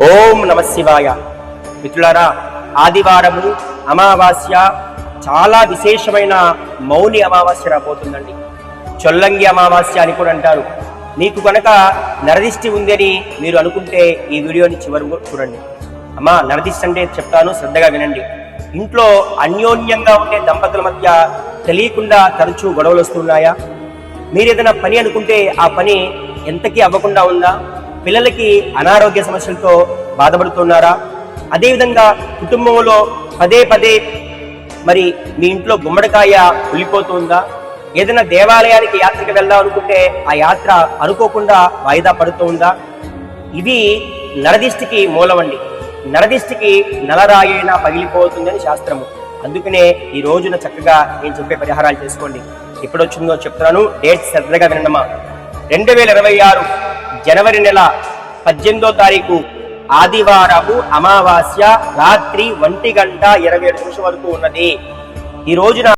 ఓం నమ శివాయ. మిత్రులారా, ఆదివారము అమావాస్య చాలా విశేషమైన మౌని అమావాస్య రాబోతుందండి. చొల్లంగి అమావాస్య అని కూడా అంటారు. మీకు కనుక నరదిష్టి ఉందని మీరు అనుకుంటే ఈ వీడియోని చివరి చూడండి. అమ్మా, నరదిష్టి అంటే చెప్తాను, శ్రద్ధగా వినండి. ఇంట్లో అన్యోన్యంగా ఉండే దంపతుల మధ్య తెలియకుండా తరచూ గొడవలు వస్తున్నాయా? మీరు ఏదైనా పని అనుకుంటే ఆ పని ఎంతకీ అవ్వకుండా ఉందా? పిల్లలకి అనారోగ్య సమస్యలతో బాధపడుతున్నారా? అదేవిధంగా కుటుంబంలో పదే పదే మరి మీ ఇంట్లో గుమ్మడికాయ ఉలిపోతుందా? ఏదైనా దేవాలయానికి యాత్రకు వెళ్దాం అనుకుంటే ఆ యాత్ర అనుకోకుండా వాయిదా పడుతుందా? ఇవి నరదిష్టికి మూలమండి. నరదిష్టికి నలరాయైనా పగిలిపోతుందని శాస్త్రము. అందుకనే ఈ రోజున చక్కగా నేను చెప్పే పరిహారాలు చేసుకోండి. ఎప్పుడొచ్చిందో చెప్తున్నాను, డేట్ శ్రద్ధగా వినమ్మా. 2026 జనవరి నెల 18వ తారీఖు ఆదివారము అమావాస్య రాత్రి 1:27 వరకు ఉన్నది. ఈ రోజున